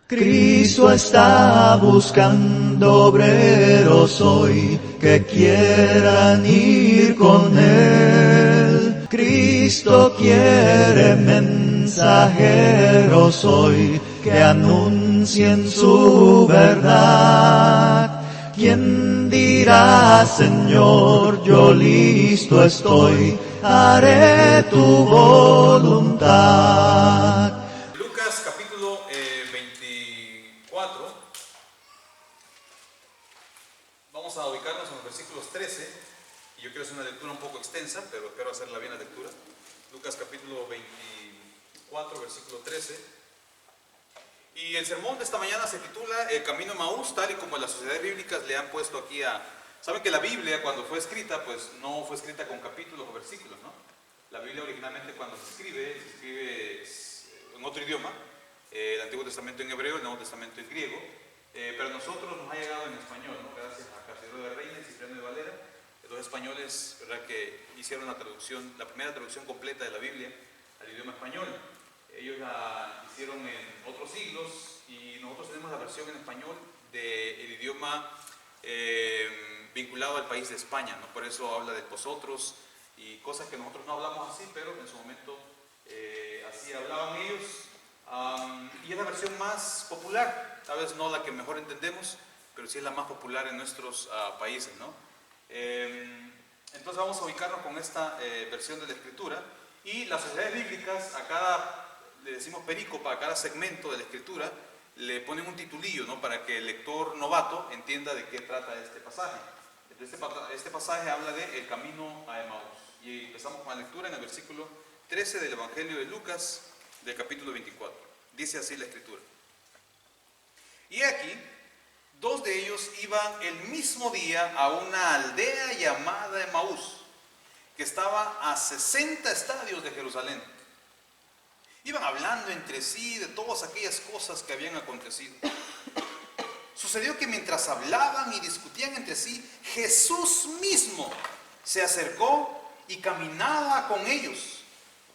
Cristo está buscando obreros hoy que quieran ir con Él. Cristo quiere mensajeros hoy que anuncien su verdad. ¿Quién dirá, Señor, yo listo estoy, haré tu voluntad? Lucas capítulo 24, vamos a ubicarnos en los versículos 13, y yo quiero hacer una lectura un poco extensa, pero espero hacerla bien la lectura. Lucas capítulo 24, versículo 13. Y el sermón de esta mañana se titula El Camino a Emaús, tal y como las sociedades bíblicas le han puesto aquí a... Saben que la Biblia, cuando fue escrita, pues no fue escrita con capítulos o versículos, ¿no? La Biblia originalmente cuando se escribe en otro idioma, el Antiguo Testamento en hebreo, el Nuevo Testamento en griego, pero a nosotros nos ha llegado en español, ¿no? Gracias a Carcelero de Reina y Cipriano de Valera, los españoles, ¿verdad?, que hicieron la traducción, la primera traducción completa de la Biblia al idioma español. Ellos la hicieron en otros siglos y nosotros tenemos la versión en español del idioma vinculado al país de España, ¿no? Por eso habla de vosotros y cosas que nosotros no hablamos así, pero en su momento así hablaban ellos. Y es la versión más popular, tal vez no la que mejor entendemos, pero sí es la más popular en nuestros países, ¿no? Entonces vamos a ubicarnos con esta versión de la Escritura, y las sociedades bíblicas a cada... le decimos perícopa, a cada segmento de la Escritura le ponen un titulillo, ¿no?, para que el lector novato entienda de qué trata este pasaje. Este pasaje habla de el camino a Emaús, y empezamos con la lectura en el versículo 13 del Evangelio de Lucas, del capítulo 24. Dice así la Escritura: Y aquí, dos de ellos iban el mismo día a una aldea llamada Emaús, que estaba a 60 estadios de Jerusalén. Iban hablando entre sí de todas aquellas cosas que habían acontecido. Sucedió que mientras hablaban y discutían entre sí, Jesús mismo se acercó y caminaba con ellos,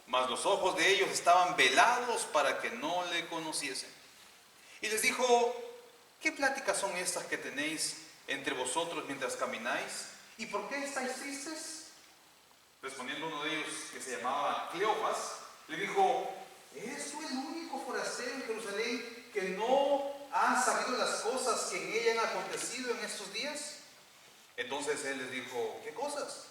mas los ojos de ellos estaban velados para que no le conociesen. Y les dijo: ¿qué pláticas son estas que tenéis entre vosotros mientras camináis? ¿Y por qué estáis tristes? Respondiendo uno de ellos, que se llamaba Cleofas, le dijo: ¿eres tú el único forastero en Jerusalén que no ha sabido las cosas que en ella han acontecido en estos días? Entonces él les dijo: ¿qué cosas?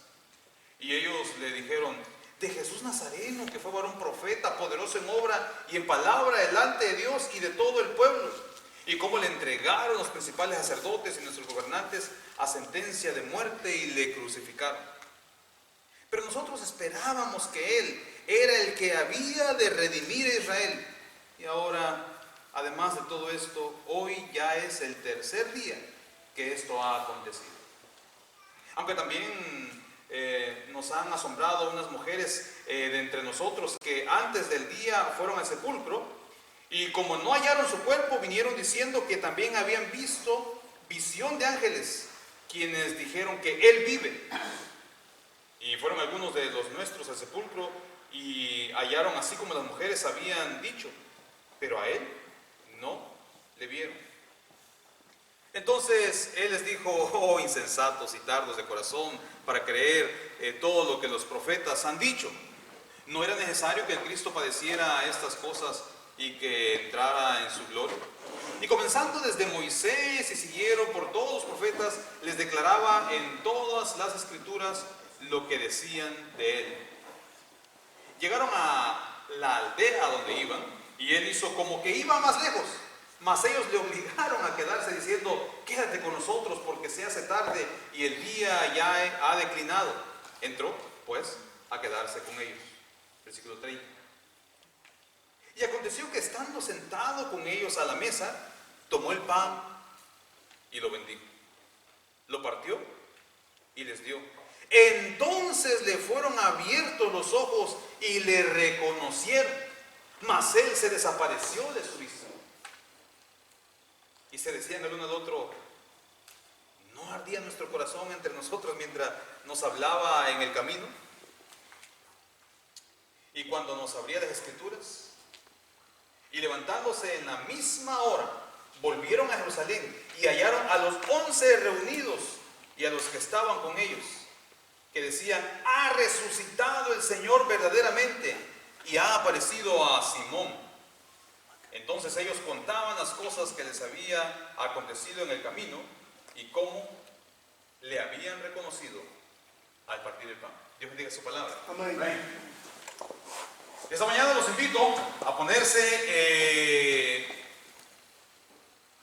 Y ellos le dijeron: de Jesús Nazareno, que fue varón profeta, poderoso en obra y en palabra delante de Dios y de todo el pueblo, y cómo le entregaron los principales sacerdotes y nuestros gobernantes a sentencia de muerte y le crucificaron. Pero nosotros esperábamos que Él era el que había de redimir a Israel. Y ahora, además de todo esto, hoy ya es el tercer día que esto ha acontecido. Aunque también nos han asombrado unas mujeres de entre nosotros que antes del día fueron al sepulcro, y como no hallaron su cuerpo, vinieron diciendo que también habían visto visión de ángeles, quienes dijeron que Él vive. Y fueron algunos de los nuestros al sepulcro y hallaron así como las mujeres habían dicho, pero a Él no le vieron. Entonces Él les dijo: oh insensatos y tardos de corazón para creer todo lo que los profetas han dicho. ¿No era necesario que el Cristo padeciera estas cosas y que entrara en su gloria? Y comenzando desde Moisés y siguieron por todos los profetas, les declaraba en todas las escrituras lo que decían de Él. Llegaron a la aldea donde iban, y Él hizo como que iba más lejos, mas ellos le obligaron a quedarse diciendo: quédate con nosotros porque se hace tarde y el día ya ha declinado. Entró pues a quedarse con ellos. Versículo 30. Y aconteció que estando sentado con ellos a la mesa, tomó el pan y lo bendijo, lo partió y les dio. Entonces le fueron abiertos los ojos y le reconocieron, mas Él se desapareció de su vista. Y se decían el uno al otro: ¿no ardía nuestro corazón entre nosotros mientras nos hablaba en el camino? Y cuando nos abría las escrituras. Y levantándose en la misma hora, volvieron a Jerusalén y hallaron a los 11 reunidos y a los que estaban con ellos, que decían: ha resucitado el Señor verdaderamente y ha aparecido a Simón. Entonces ellos contaban las cosas que les había acontecido en el camino y cómo le habían reconocido al partir el pan. Dios bendiga su palabra. Amén. Esta mañana los invito a ponerse,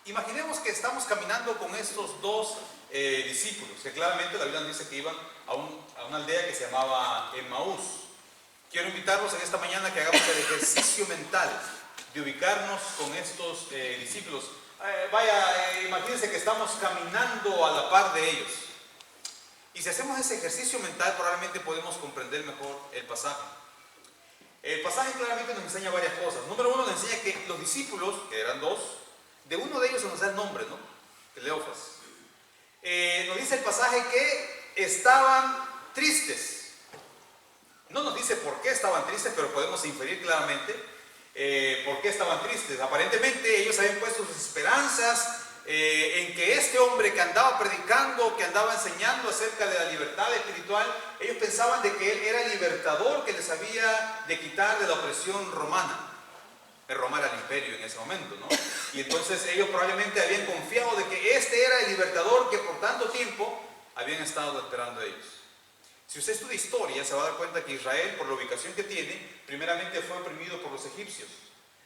imaginemos que estamos caminando con estos dos discípulos, que claramente la Biblia nos dice que iban a una aldea que se llamaba Emmaús. Quiero invitarlos en esta mañana que hagamos el ejercicio mental de ubicarnos con estos discípulos. Imagínense que estamos caminando a la par de ellos. Y si hacemos ese ejercicio mental, probablemente podemos comprender mejor el pasaje. El pasaje claramente nos enseña varias cosas. Número uno, nos enseña que los discípulos, que eran dos, de uno de ellos se nos da el nombre, ¿no? Cleofas. Nos dice el pasaje que estaban tristes. No nos dice por qué estaban tristes, pero podemos inferir claramente por qué estaban tristes. Aparentemente ellos habían puesto sus esperanzas en que este hombre que andaba predicando, que andaba enseñando acerca de la libertad espiritual, ellos pensaban de que él era el libertador que les había de quitar de la opresión romana. Roma era el imperio en ese momento, ¿no? Y entonces ellos probablemente habían confiado de que este era el libertador que por tanto tiempo habían estado esperando ellos. Si usted estudia historia, se va a dar cuenta que Israel, por la ubicación que tiene, primeramente fue oprimido por los egipcios,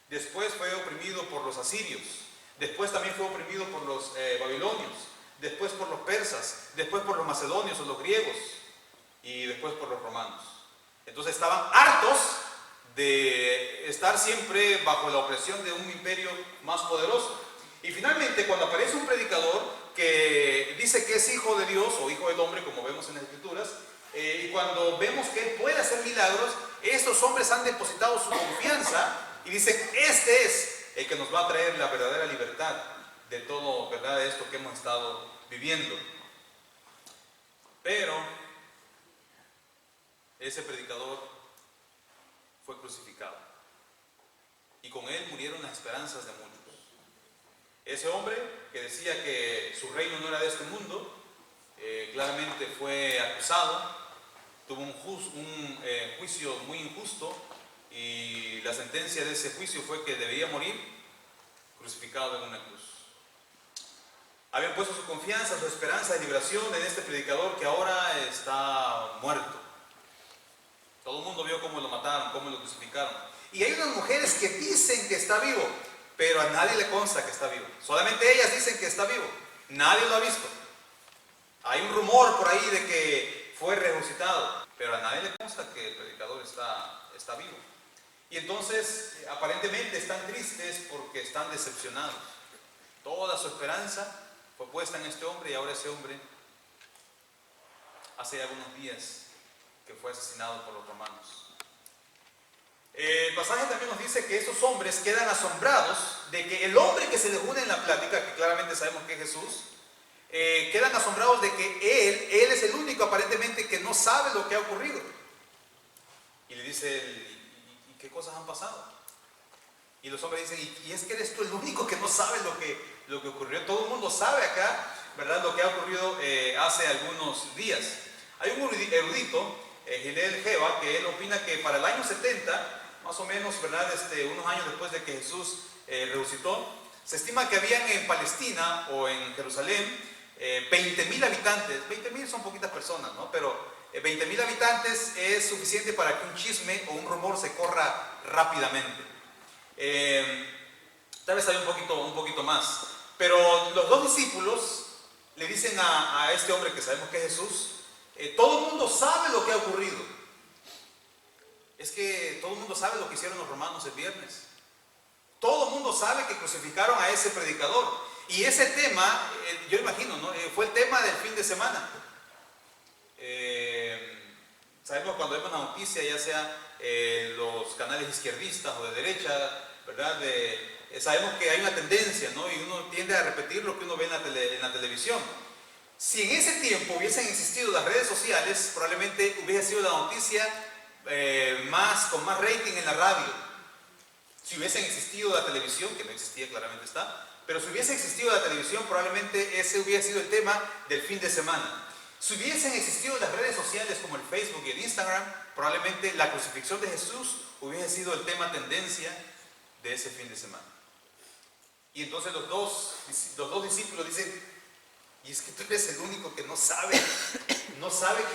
después fue oprimido por los asirios, después también fue oprimido por los babilonios, después por los persas, después por los macedonios o los griegos y después por los romanos. Entonces estaban hartos de estar siempre bajo la opresión de un imperio más poderoso. Y finalmente, cuando aparece un predicador que dice que es hijo de Dios o hijo del hombre, como vemos en las escrituras, y cuando vemos que él puede hacer milagros, estos hombres han depositado su confianza y dicen: este es el que nos va a traer la verdadera libertad de todo, ¿verdad?, de esto que hemos estado viviendo. Pero ese predicador fue crucificado y con él murieron las esperanzas de muchos. Ese hombre que decía que su reino no era de este mundo, claramente fue acusado, tuvo un juicio muy injusto, y la sentencia de ese juicio fue que debía morir crucificado en una cruz. Habían puesto su confianza, su esperanza de liberación en este predicador que ahora está muerto. Todo el mundo vio cómo lo mataron, cómo lo crucificaron. Y hay unas mujeres que dicen que está vivo, pero a nadie le consta que está vivo. Solamente ellas dicen que está vivo. Nadie lo ha visto. Hay un rumor por ahí de que fue resucitado, pero a nadie le consta que el predicador está vivo. Y entonces, aparentemente están tristes porque están decepcionados. Toda su esperanza fue puesta en este hombre, y ahora ese hombre, hace algunos días que fue asesinado por los romanos. El pasaje también nos dice que estos hombres quedan asombrados de que el hombre que se les une en la plática, que claramente sabemos que es Jesús, quedan asombrados de que él es el único aparentemente que no sabe lo que ha ocurrido. Y le dice: ¿y qué cosas han pasado? Y los hombres dicen: y es que eres tú el único que no sabe lo que ocurrió. Todo el mundo sabe acá, ¿verdad?, lo que ha ocurrido hace algunos días. Hay un erudito, Hillel Geba, que él opina que para el año 70, más o menos, ¿verdad?, unos años después de que Jesús resucitó, se estima que habían en Palestina o en Jerusalén 20.000 habitantes. 20.000 son poquitas personas, ¿no? Pero 20.000 habitantes es suficiente para que un chisme o un rumor se corra rápidamente. Tal vez hay un poquito más. Pero los dos discípulos le dicen a este hombre que sabemos que es Jesús: todo el mundo sabe lo que ha ocurrido. Es que todo el mundo sabe lo que hicieron los romanos el viernes. Todo el mundo sabe que crucificaron a ese predicador. Y ese tema, yo imagino, ¿no?, fue el tema del fin de semana. Sabemos, cuando vemos la noticia, ya sea los canales izquierdistas o de derecha, ¿verdad?, sabemos que hay una tendencia, ¿no?, y uno tiende a repetir lo que uno ve en la televisión. Si en ese tiempo hubiesen existido las redes sociales, probablemente hubiese sido la noticia con más rating en la radio. Si Si hubiesen existido la televisión, que no existía, claramente está, pero si hubiese existido la televisión, probablemente ese hubiera sido el tema del fin de semana. Si hubiesen existido las redes sociales como el Facebook y el Instagram, probablemente la crucifixión de Jesús hubiese sido el tema tendencia de ese fin de semana. Y entonces los dos discípulos dicen, y es que tú eres el único que no sabe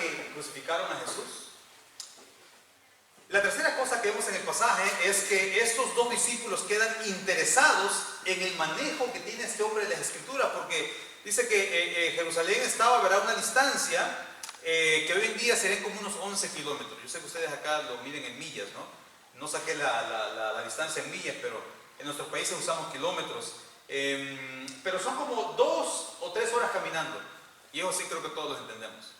que crucificaron a Jesús. La tercera cosa que vemos en el pasaje es que estos dos discípulos quedan interesados en el manejo que tiene este hombre de las Escrituras, porque dice que Jerusalén estaba, ¿verdad?, a una distancia que hoy en día serían como unos 11 kilómetros. Yo sé que ustedes acá lo miden en millas, ¿no? No saqué la distancia en millas, pero en nuestros países usamos kilómetros. Pero son como 2 o 3 horas caminando, y eso sí creo que todos lo entendemos.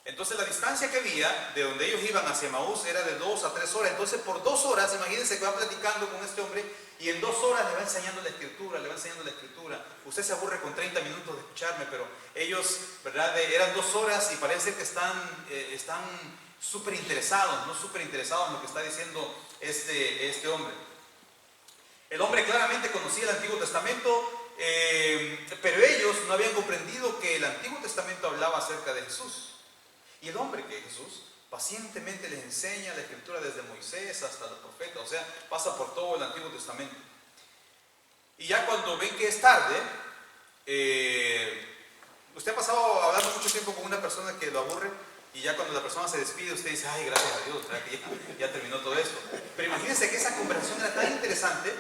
Entonces la distancia que había de donde ellos iban hacia Emaús era de 2 a 3 horas. Entonces por 2 horas, imagínense que va platicando con este hombre y en 2 horas le va enseñando la escritura, Usted se aburre con 30 minutos de escucharme, pero ellos, ¿verdad?, eran 2 horas y parece que están súper interesados, ¿no? Súper interesados en lo que está diciendo este hombre. El hombre claramente conocía el Antiguo Testamento, pero ellos no habían comprendido que el Antiguo Testamento hablaba acerca de Jesús. Y el hombre, que es Jesús, pacientemente les enseña la Escritura desde Moisés hasta los profetas, o sea, pasa por todo el Antiguo Testamento. Y ya cuando ven que es tarde, usted ha pasado hablando mucho tiempo con una persona que lo aburre, y ya cuando la persona se despide, usted dice, ay, gracias a Dios, ¿verdad?, que ya terminó todo esto. Pero imagínense que esa conversación era tan interesante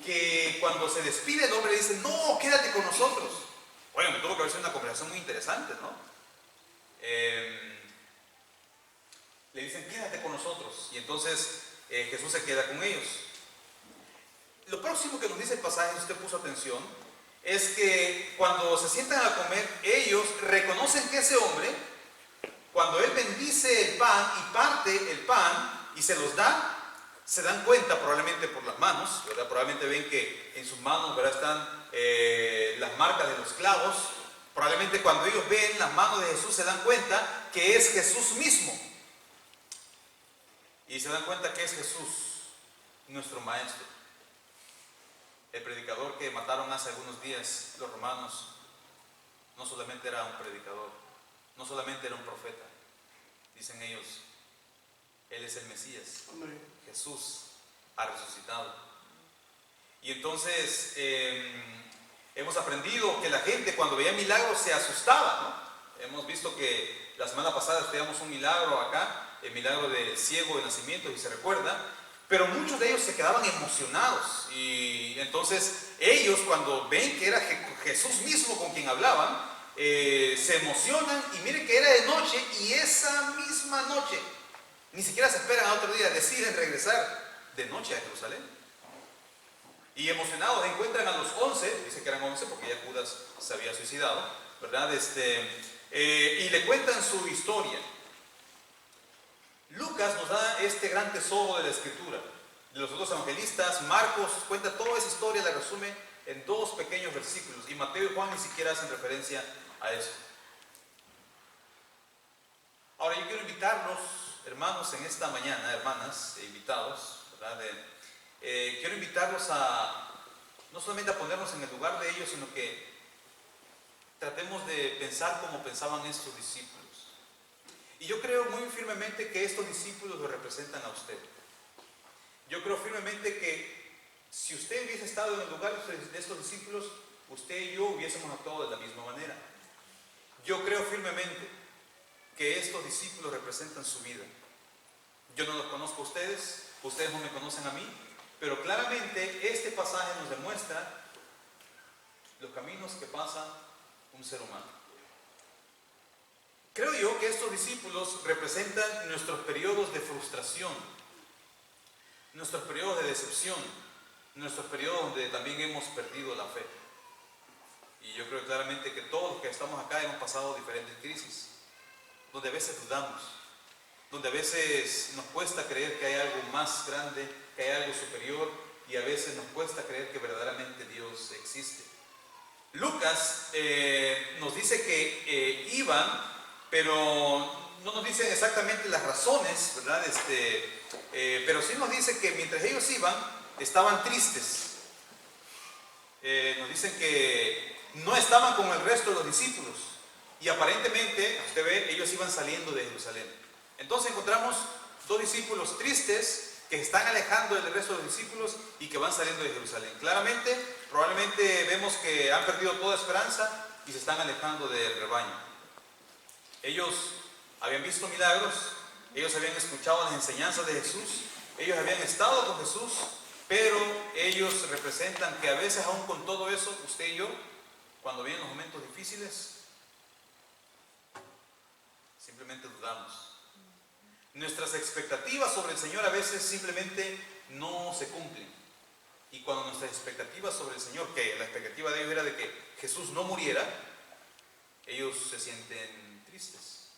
que cuando se despide el hombre dice, no, quédate con nosotros. Bueno, me tuvo que haber sido una conversación muy interesante, ¿no? Le dicen, quédate con nosotros, y entonces Jesús se queda con ellos. Lo próximo que nos dice el pasaje, si usted puso atención, es que cuando se sientan a comer, ellos reconocen que ese hombre, cuando él bendice el pan y parte el pan y se los da, se dan cuenta, probablemente por las manos, ¿verdad? Probablemente ven que en sus manos, ¿verdad?, están las marcas de los clavos. Probablemente cuando ellos ven las manos de Jesús se dan cuenta que es Jesús mismo. Y se dan cuenta que es Jesús, nuestro Maestro. El predicador que mataron hace algunos días los romanos no solamente era un predicador, no solamente era un profeta. Dicen ellos, Él es el Mesías. Jesús ha resucitado. Y entonces hemos aprendido que la gente cuando veía milagros se asustaba, ¿no? Hemos visto que la semana pasada estudiamos un milagro acá, el milagro del ciego de nacimiento, si se recuerda, pero muchos de ellos se quedaban emocionados, y entonces ellos cuando ven que era Jesús mismo con quien hablaban, se emocionan, y miren que era de noche, y esa misma noche, ni siquiera se esperan a otro día, deciden regresar de noche a Jerusalén. Y emocionados encuentran a los 11, dice que eran 11 porque ya Judas se había suicidado, ¿verdad? Y le cuentan su historia. Lucas nos da este gran tesoro de la Escritura. De los otros evangelistas, Marcos cuenta toda esa historia, la resume en 2 pequeños versículos, y Mateo y Juan ni siquiera hacen referencia a eso. Ahora yo quiero invitarlos, hermanos, en esta mañana, hermanas e invitados, ¿verdad? Quiero invitarlos a no solamente a ponernos en el lugar de ellos, sino que tratemos de pensar como pensaban estos discípulos. Y yo creo muy firmemente que estos discípulos lo representan a usted. Yo creo firmemente que si usted hubiese estado en el lugar de estos discípulos, usted y yo hubiésemos actuado de la misma manera. Yo creo firmemente que estos discípulos representan su vida. Yo no los conozco a ustedes, ustedes no me conocen a mí, pero claramente este pasaje nos demuestra los caminos que pasa un ser humano. Creo yo que estos discípulos representan nuestros periodos de frustración, nuestros periodos de decepción, nuestros periodos donde también hemos perdido la fe. Y yo creo claramente que todos los que estamos acá hemos pasado diferentes crisis, donde a veces dudamos, donde a veces nos cuesta creer que hay algo más grande, que hay algo superior, y a veces nos cuesta creer que verdaderamente Dios existe. Lucas nos dice que iban, pero no nos dicen exactamente las razones, ¿verdad? Pero sí nos dice que mientras ellos iban, estaban tristes. Nos dicen que no estaban con el resto de los discípulos. Y aparentemente, usted ve, ellos iban saliendo de Jerusalén. Entonces encontramos dos discípulos tristes que están alejando del resto de los discípulos y que van saliendo de Jerusalén. Claramente, probablemente vemos que han perdido toda esperanza y se están alejando del rebaño. Ellos habían visto milagros, ellos habían escuchado las enseñanzas de Jesús, ellos habían estado con Jesús, pero ellos representan que a veces, aún con todo eso, usted y yo, cuando vienen los momentos difíciles, simplemente dudamos. Nuestras expectativas sobre el Señor a veces simplemente no se cumplen. Y cuando nuestras expectativas sobre el Señor, que la expectativa de ellos era de que Jesús no muriera, ellos se sienten tristes.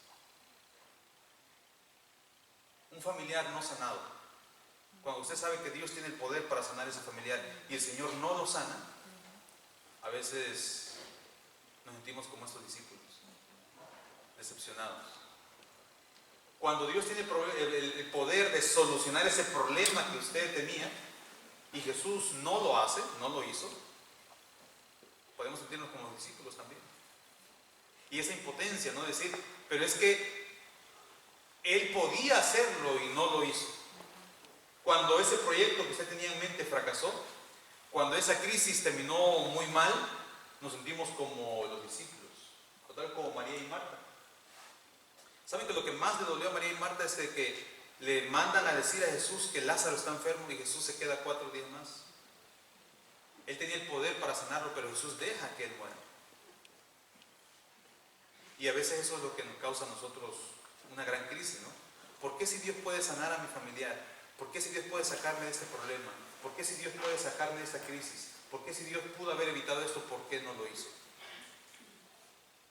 Un familiar no sanado, cuando usted sabe que Dios tiene el poder para sanar a ese familiar y el Señor no lo sana, a veces nos sentimos como estos discípulos, decepcionados. Cuando Dios tiene el poder de solucionar ese problema que usted tenía y Jesús no lo hace, no lo hizo, podemos sentirnos como los discípulos también. Y esa impotencia, ¿no? Decir, pero es que Él podía hacerlo y no lo hizo. Cuando ese proyecto que usted tenía en mente fracasó, cuando esa crisis terminó muy mal, nos sentimos como los discípulos, tal como María y Marta. ¿Saben que lo que más le dolió a María y Marta es de que le mandan a decir a Jesús que Lázaro está enfermo y Jesús se queda 4 días más? Él tenía el poder para sanarlo, pero Jesús deja que él muera. Y a veces eso es lo que nos causa a nosotros una gran crisis, ¿no? ¿Por qué si Dios puede sanar a mi familiar? ¿Por qué si Dios puede sacarme de este problema? ¿Por qué si Dios puede sacarme de esta crisis? ¿Por qué si Dios pudo haber evitado esto? ¿Por qué no lo hizo?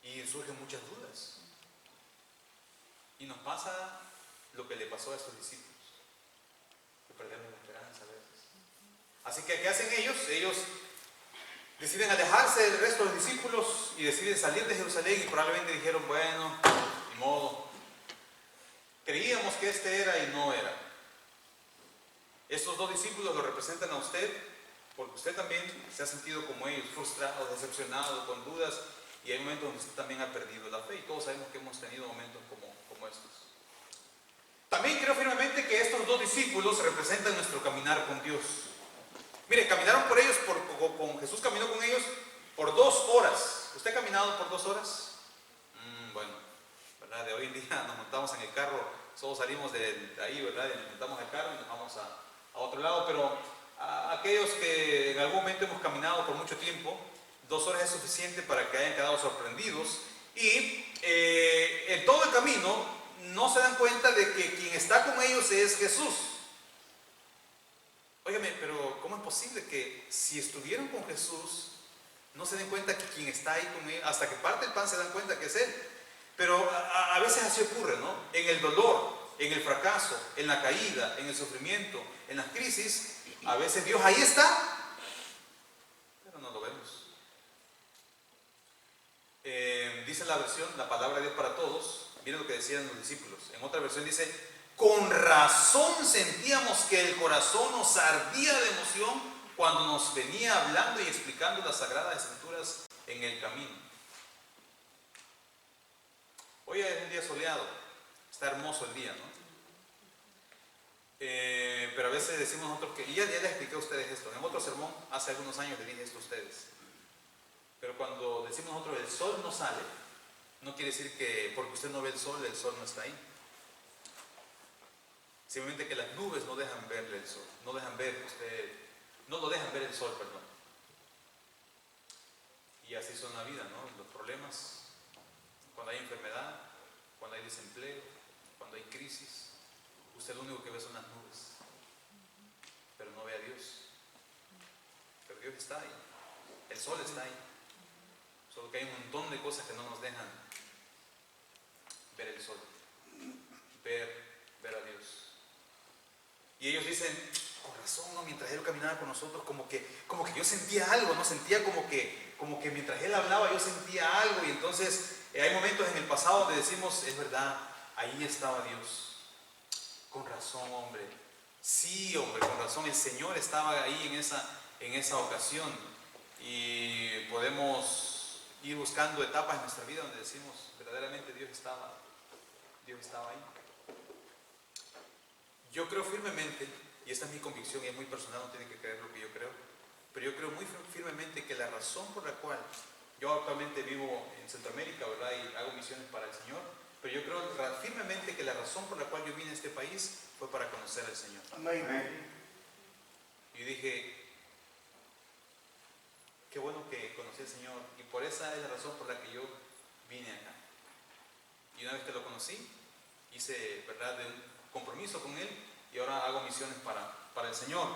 Y surgen muchas dudas. Y nos pasa lo que le pasó a estos discípulos, que perdemos la esperanza a veces. Así que, ¿qué hacen ellos? Ellos deciden alejarse del resto de los discípulos y deciden salir de Jerusalén y probablemente dijeron, bueno, ni modo. Creíamos que este era y no era. Estos dos discípulos lo representan a usted, porque usted también se ha sentido como ellos, frustrado, decepcionado, con dudas, y hay momentos donde usted también ha perdido la fe, y todos sabemos que hemos tenido momentos como estos. También creo firmemente que estos dos discípulos representan nuestro caminar con Dios. Mire, caminaron por ellos, con Jesús caminó con ellos por 2 horas. ¿Usted ha caminado por 2 horas? Bueno, ¿verdad? De hoy en día nos montamos en el carro, solo salimos de ahí, ¿verdad? Y nos montamos al carro y nos vamos a otro lado, pero a aquellos que en algún momento hemos caminado por mucho tiempo, 2 horas es suficiente para que hayan quedado sorprendidos y en todo el camino no se dan cuenta de que quien está con ellos es Jesús. Óigame, pero ¿cómo es posible que si estuvieron con Jesús no se den cuenta que quien está ahí con ellos, hasta que parte el pan se dan cuenta que es Él? Pero a veces así ocurre, ¿no? En el dolor, en el fracaso, en la caída, en el sufrimiento, en las crisis, a veces Dios ahí está, pero no lo vemos. Dice la versión, la palabra de Dios para todos, miren lo que decían los discípulos. En otra versión dice, con razón sentíamos que el corazón nos ardía de emoción cuando nos venía hablando y explicando las sagradas escrituras en el camino. Hoy es un día soleado, está hermoso el día, ¿no? Pero a veces decimos nosotros que, y ya les expliqué a ustedes esto, en otro sermón, hace algunos años les dije esto a ustedes. Pero cuando decimos nosotros el sol no sale, no quiere decir que porque usted no ve el sol no está ahí. Simplemente que las nubes no dejan verle el sol, no lo dejan ver el sol, perdón. Y así son la vida, ¿no? Los problemas, cuando hay enfermedad, cuando hay desempleo, cuando hay crisis, usted lo único que ve son las nubes, pero no ve a Dios. Pero Dios está ahí, el sol está ahí. Solo que hay un montón de cosas que no nos dejan ver el sol, ver a Dios. Y ellos dicen, con razón, ¿no? Mientras Él caminaba con nosotros, como que yo sentía algo, ¿no? Sentía como que mientras Él hablaba yo sentía algo. Y entonces hay momentos en el pasado donde decimos, es verdad, ahí estaba Dios. Con razón, hombre. Sí, hombre, con razón. El Señor estaba ahí en esa ocasión. Y podemos ir buscando etapas en nuestra vida donde decimos, verdaderamente Dios estaba ahí. Yo creo firmemente, y esta es mi convicción y es muy personal, no tiene que creer lo que yo creo, pero yo creo muy firmemente que la razón por la cual yo actualmente vivo en Centroamérica, ¿verdad? Y hago misiones para el Señor, pero yo creo firmemente que la razón por la cual yo vine a este país fue para conocer al Señor. Amén. Y dije, qué bueno que conocí al Señor, y por esa es la razón por la que yo vine acá. Y una vez que lo conocí, hice, ¿verdad?, de un compromiso con Él, y ahora hago misiones para el Señor.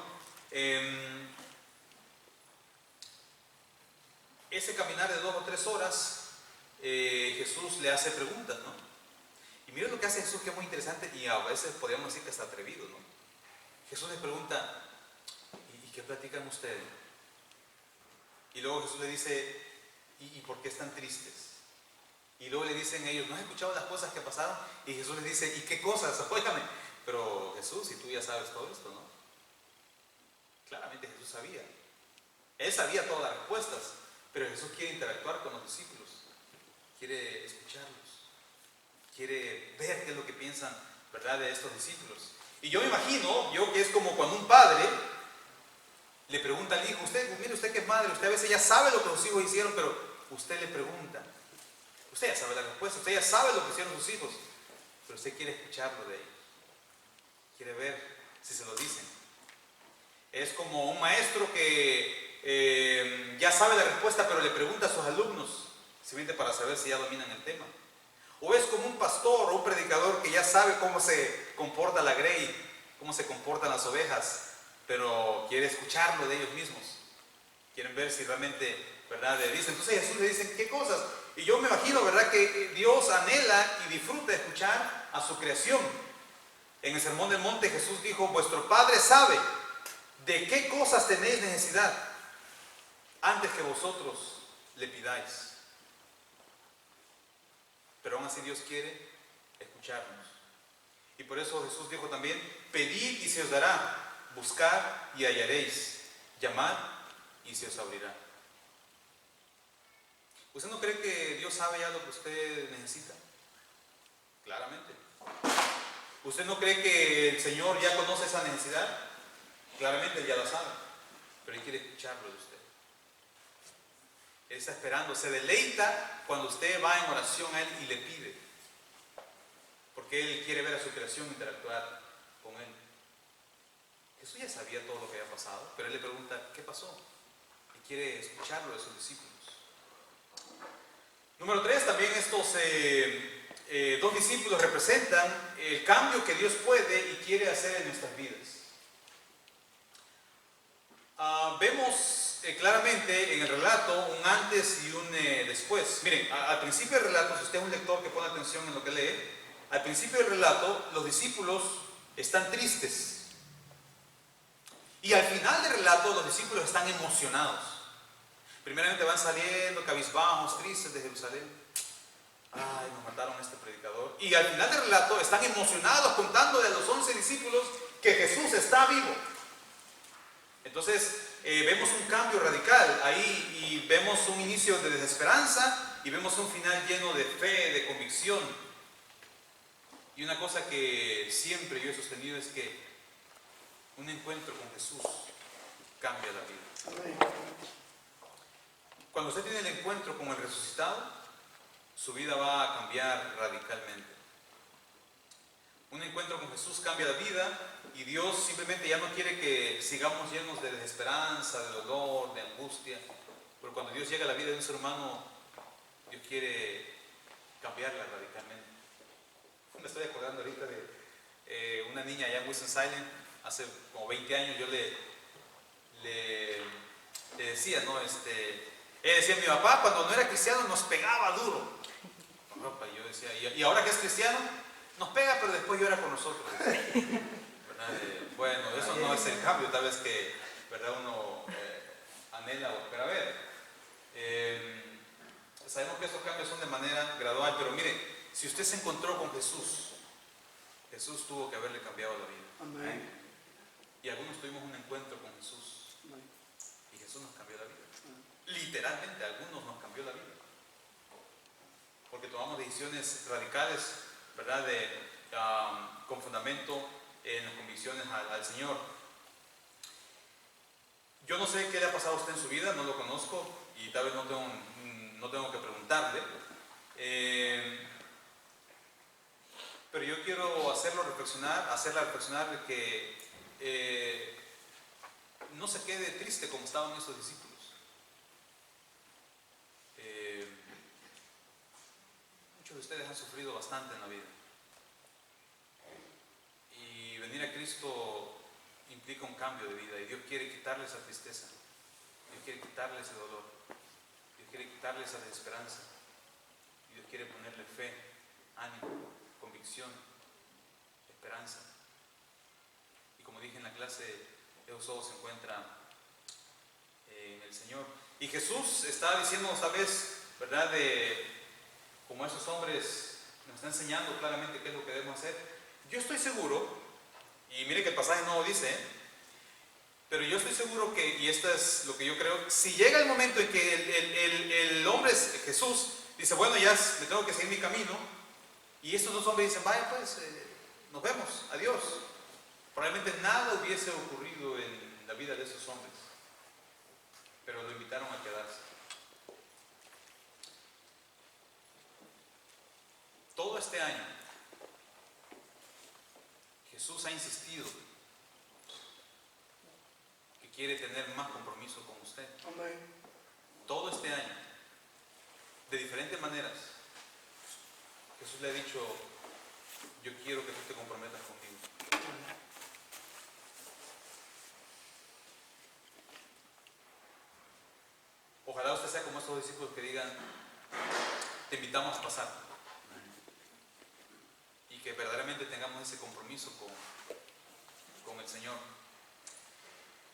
Ese caminar de 2 o 3 horas, Jesús le hace preguntas, ¿no? Y miren lo que hace Jesús, que es muy interesante, y a veces podríamos decir que está atrevido, ¿no? Jesús les pregunta, ¿y qué platican ustedes? Y luego Jesús le dice, ¿y por qué están tristes? Y luego le dicen ellos, ¿no has escuchado las cosas que pasaron? Y Jesús les dice, ¿y qué cosas? Óigame, pero Jesús, si tú ya sabes todo esto, ¿no? Claramente Jesús sabía. Él sabía todas las respuestas, pero Jesús quiere interactuar con los discípulos, quiere escucharlos, quiere ver qué es lo que piensan, ¿verdad?, de estos discípulos. Y yo me imagino, que es como cuando un padre le pregunta al hijo, mire usted que es madre, usted a veces ya sabe lo que sus hijos hicieron, pero usted le pregunta, usted ya sabe la respuesta, usted ya sabe lo que hicieron sus hijos, pero usted quiere escucharlo de ellos, quiere ver si se lo dicen. Es como un maestro que ya sabe la respuesta, pero le pregunta a sus alumnos, simplemente para saber si ya dominan el tema. O es como un pastor o un predicador que ya sabe cómo se comporta la grey, cómo se comportan las ovejas, pero quiere escucharlo de ellos mismos. Quieren ver si realmente, ¿verdad?, le dicen. Entonces Jesús le dice, ¿qué cosas? Y yo me imagino, ¿verdad?, que Dios anhela y disfruta escuchar a su creación. En el Sermón del Monte Jesús dijo, vuestro Padre sabe de qué cosas tenéis necesidad antes que vosotros le pidáis. Pero aún así Dios quiere escucharnos. Y por eso Jesús dijo también, pedid y se os dará, buscad y hallaréis, llamad y se os abrirá. ¿Usted no cree que Dios sabe ya lo que usted necesita? Claramente. ¿Usted no cree que el Señor ya conoce esa necesidad? Claramente Él ya la sabe, pero Él quiere escucharlo de usted. Él está esperando, se deleita cuando usted va en oración a Él y le pide, porque Él quiere ver a su creación interactuar con Él. Jesús ya sabía todo lo que había pasado, pero Él le pregunta, ¿qué pasó? Y quiere escucharlo de sus discípulos. Número 3, también estos 2 discípulos representan el cambio que Dios puede y quiere hacer en nuestras vidas. Vemos claramente en el relato un antes y un después. Miren, al principio del relato, si usted es un lector que pone atención en lo que lee, al principio del relato los discípulos están tristes. Y al final del relato los discípulos están emocionados. Primeramente van saliendo cabizbajos, tristes de Jerusalén. Ay, nos mataron a este predicador. Y al final del relato están emocionados contándole a los 11 discípulos que Jesús está vivo. Entonces vemos un cambio radical ahí y vemos un inicio de desesperanza y vemos un final lleno de fe, de convicción. Y una cosa que siempre yo he sostenido es que un encuentro con Jesús cambia la vida. Cuando usted tiene el encuentro con el resucitado, su vida va a cambiar radicalmente. Un encuentro con Jesús cambia la vida y Dios simplemente ya no quiere que sigamos llenos de desesperanza, de dolor, de angustia. Pero cuando Dios llega a la vida de un ser humano, Dios quiere cambiarla radicalmente. Me estoy acordando ahorita de una niña allá en Winston-Salem, hace como 20 años yo le decía, ¿no? Ella decía, mi papá cuando no era cristiano nos pegaba duro. Y yo decía, ¿y ahora que es cristiano? Nos pega, pero después llora con nosotros. Bueno, eso no es el cambio, tal vez que, ¿verdad?, uno anhela o espera ver. Sabemos que esos cambios son de manera gradual, pero mire, si usted se encontró con Jesús, Jesús tuvo que haberle cambiado la vida. Amén. Y algunos tuvimos un encuentro con Jesús Amén. y Jesús nos cambió la vida. Literalmente, algunos nos cambió la vida. Porque tomamos decisiones radicales, ¿verdad? Con fundamento en las convicciones al Señor. Yo no sé qué le ha pasado a usted en su vida, no lo conozco y tal vez no tengo que preguntarle. Pero yo quiero hacerla reflexionar de que no se quede triste como estaban esos discípulos. Muchos de ustedes han sufrido bastante en la vida. Y venir a Cristo implica un cambio de vida y Dios quiere quitarle esa tristeza. Dios quiere quitarle ese dolor. Dios quiere quitarle esa desesperanza. Y Dios quiere ponerle fe, ánimo, convicción, esperanza. Y como dije en la clase, eso solo se encuentra en el Señor. Y Jesús está diciéndonos tal vez, ¿verdad? Como esos hombres nos están enseñando claramente qué es lo que debemos hacer. Yo estoy seguro, y mire que el pasaje no lo dice, pero yo estoy seguro que, y esto es lo que yo creo, si llega el momento en que el hombre, Jesús, dice, bueno, ya me tengo que seguir mi camino, y estos dos hombres dicen, vaya pues, nos vemos, adiós. Probablemente nada hubiese ocurrido en la vida de esos hombres, pero lo invitaron a quedarse. Todo este año, Jesús ha insistido que quiere tener más compromiso con usted. Amén. Todo este año, de diferentes maneras, Jesús le ha dicho, yo quiero que tú te comprometas conmigo. Ojalá usted sea como estos discípulos que digan, te invitamos a pasar. Y que verdaderamente tengamos ese compromiso con el Señor.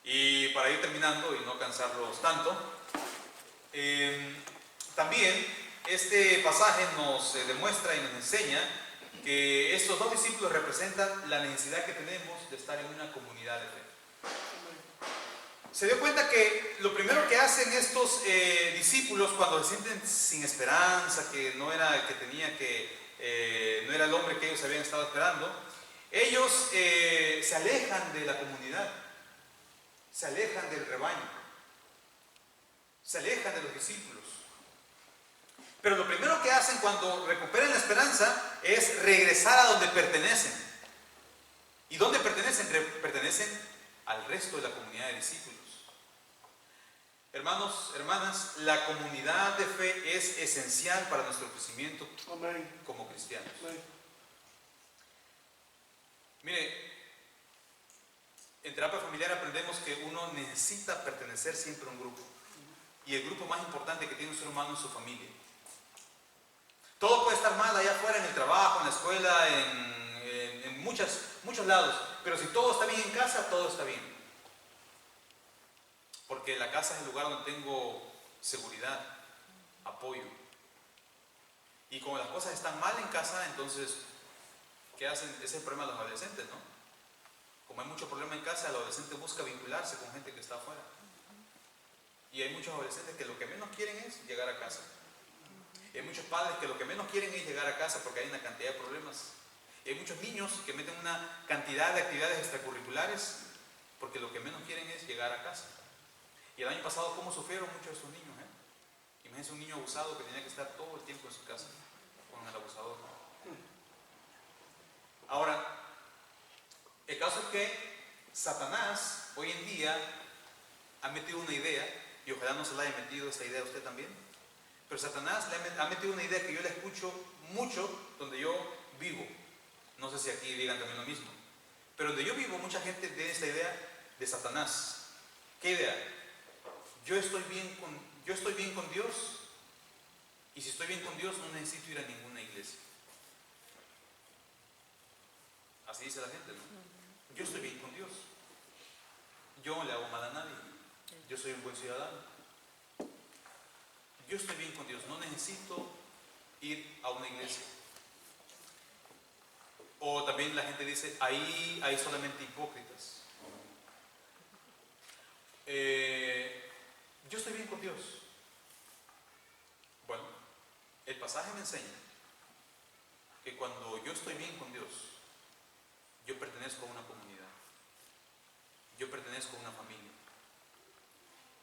Y para ir terminando y no cansarlos tanto, también este pasaje nos demuestra y nos enseña que estos dos discípulos representan la necesidad que tenemos de estar en una comunidad de fe. Se dio cuenta que lo primero que hacen estos discípulos cuando se sienten sin esperanza, que no era el que tenía no era el hombre que ellos habían estado esperando, ellos se alejan de la comunidad, se alejan del rebaño, se alejan de los discípulos. Pero lo primero que hacen cuando recuperan la esperanza es regresar a donde pertenecen. ¿Y dónde pertenecen? Pertenecen al resto de la comunidad de discípulos. Hermanos, hermanas, la comunidad de fe es esencial para nuestro crecimiento Amén. como cristianos. Amén. Mire, en terapia familiar aprendemos que uno necesita pertenecer siempre a un grupo. Y el grupo más importante que tiene un ser humano es su familia. Todo puede estar mal allá afuera, en el trabajo, en la escuela, en muchos lados. Pero si todo está bien en casa, todo está bien. Porque la casa es el lugar donde tengo seguridad, apoyo. Y como las cosas están mal en casa, entonces, ¿qué hacen? Ese es el problema de los adolescentes, ¿no? Como hay mucho problema en casa, el adolescente busca vincularse con gente que está afuera. Y hay muchos adolescentes que lo que menos quieren es llegar a casa. Y hay muchos padres que lo que menos quieren es llegar a casa porque hay una cantidad de problemas. Y hay muchos niños que meten una cantidad de actividades extracurriculares porque lo que menos quieren es llegar a casa. Y el año pasado, ¿cómo sufrieron muchos de estos niños? Imagínense un niño abusado que tenía que estar todo el tiempo en su casa con el abusador. Ahora, el caso es que Satanás hoy en día ha metido una idea, y ojalá no se la haya metido esta idea a usted también, pero Satanás le ha metido una idea que yo la escucho mucho donde yo vivo. No sé si aquí digan también lo mismo, pero donde yo vivo mucha gente tiene esta idea de Satanás. ¿Qué idea? Yo estoy bien con Dios, y si estoy bien con Dios no necesito ir a ninguna iglesia. Así dice la gente, ¿no? Yo estoy bien con Dios. Yo no le hago mal a nadie. Yo soy un buen ciudadano. Yo estoy bien con Dios. No necesito ir a una iglesia. O también la gente dice, ahí hay solamente hipócritas. Yo estoy bien con Dios. Bueno, el pasaje me enseña que cuando yo estoy bien con Dios, yo pertenezco a una comunidad, yo pertenezco a una familia,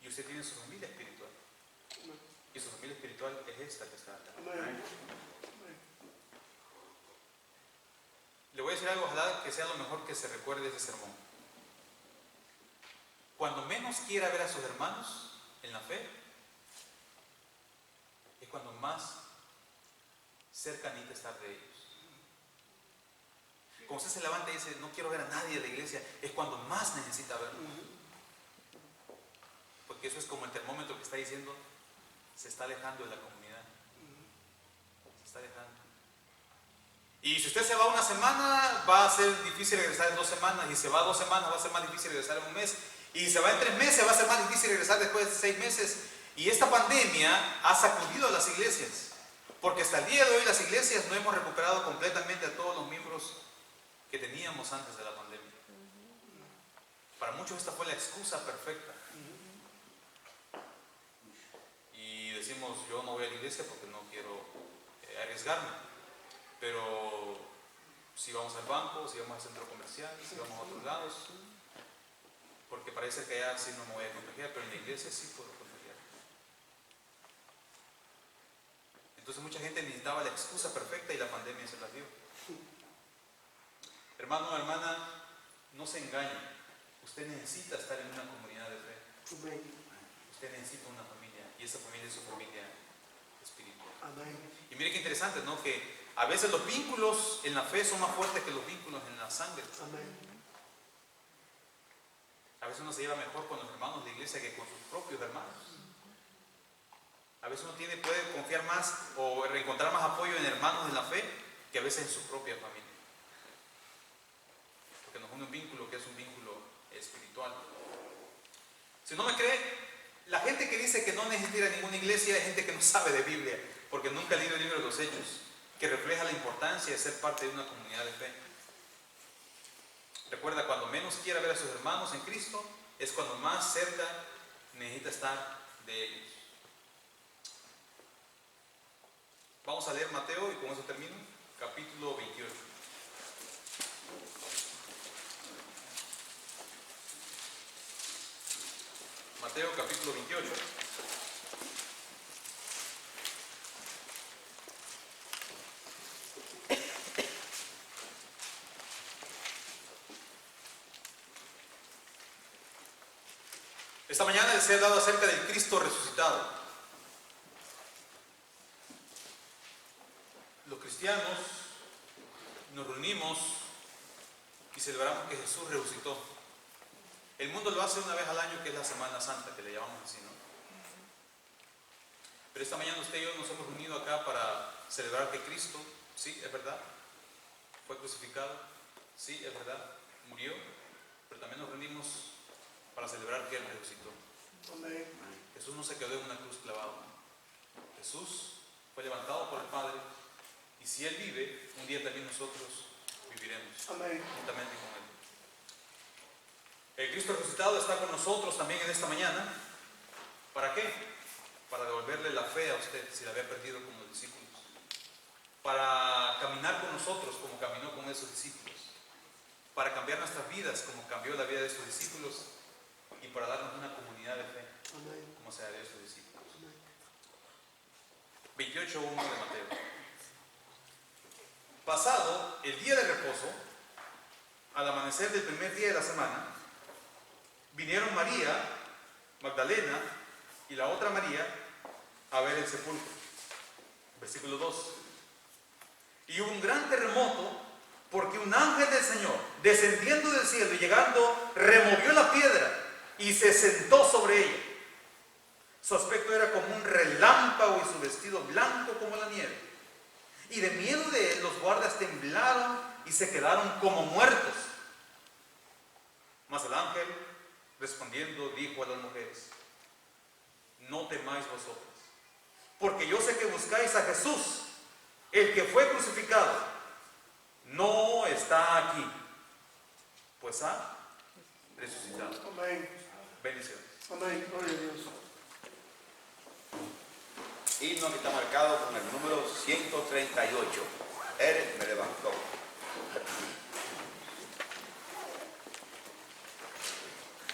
y usted tiene su familia espiritual, y su familia espiritual es esta que está acá. Le voy a decir algo, ojalá que sea lo mejor que se recuerde de ese sermón. Cuando menos quiera ver a sus hermanos en la fe, es cuando más cerca necesita estar de ellos. Cuando usted se levanta y dice, no quiero ver a nadie de la iglesia, es cuando más necesita verlo. Porque eso es como el termómetro que está diciendo, se está alejando de la comunidad. Se está alejando. Y si usted se va una semana, va a ser difícil regresar en 2 semanas. Y si se va 2 semanas, va a ser más difícil regresar en 1 mes. Y si se va en 3 meses, va a ser más difícil regresar después de 6 meses. Y esta pandemia ha sacudido a las iglesias. Porque hasta el día de hoy las iglesias no hemos recuperado completamente a todos los miembros que teníamos antes de la pandemia. Para muchos esta fue la excusa perfecta. Y decimos, yo no voy a la iglesia porque no quiero arriesgarme. Pero si vamos al banco, si vamos al centro comercial, si vamos a otros lados, porque parece que allá sí no me voy a contagiar, pero en la iglesia sí puedo contagiar. Entonces mucha gente necesitaba la excusa perfecta y la pandemia se la dio. Hermano o hermana, no se engañe. Usted necesita estar en una comunidad de fe. Usted necesita una familia, y esa familia es su familia espiritual. Y mire qué interesante, ¿no? Que a veces los vínculos en la fe son más fuertes que los vínculos en la sangre. A veces uno se lleva mejor con los hermanos de la iglesia que con sus propios hermanos. A veces uno puede confiar más o encontrar más apoyo en hermanos de la fe que a veces en su propia familia. Porque nos une un vínculo que es un vínculo espiritual. Si no me cree, la gente que dice que no necesita ir a ninguna iglesia es gente que no sabe de Biblia, porque nunca ha leído el libro de los Hechos, que refleja la importancia de ser parte de una comunidad de fe. Recuerda, cuando menos quiera ver a sus hermanos en Cristo, es cuando más cerca necesita estar de ellos. Vamos a leer Mateo y con eso termino, capítulo 28. Mateo capítulo 28. Esta mañana les he hablado acerca del Cristo resucitado. Los cristianos nos reunimos y celebramos que Jesús resucitó. El mundo lo hace una vez al año, que es la Semana Santa, que le llamamos así, ¿no? Pero esta mañana usted y yo nos hemos reunido acá para celebrar que Cristo, sí, es verdad, fue crucificado, sí, es verdad, murió, pero también nos reunimos para celebrar que Él resucitó. Amén. Jesús no se quedó en una cruz clavado. Jesús fue levantado por el Padre, y si Él vive, un día también nosotros viviremos. Amén. Juntamente con Él. El Cristo resucitado está con nosotros también en esta mañana. ¿Para qué? Para devolverle la fe a usted si la había perdido como los discípulos. Para caminar con nosotros como caminó con esos discípulos. Para cambiar nuestras vidas como cambió la vida de esos discípulos. Y para darnos una comunidad de fe como se la dio a esos discípulos. 28:1 de Mateo. Pasado el día de reposo, al amanecer del primer día de la semana, vinieron María Magdalena y la otra María a ver el sepulcro. Versículo 2. Y hubo un gran terremoto, porque un ángel del Señor, descendiendo del cielo y llegando, removió la piedra y se sentó sobre ella. Su aspecto era como un relámpago y su vestido blanco como la nieve. Y de miedo de él los guardas temblaron y se quedaron como muertos. Mas el ángel, respondiendo, dijo a las mujeres: no temáis vosotras, porque yo sé que buscáis a Jesús, el que fue crucificado. no está aquí, pues ha resucitado. Amén. Bendiciones. Amén. Gloria a Dios. Himno que está marcado con el número 138. Él me levantó.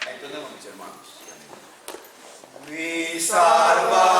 Ahí tenemos, mis hermanos. Mi Salvador.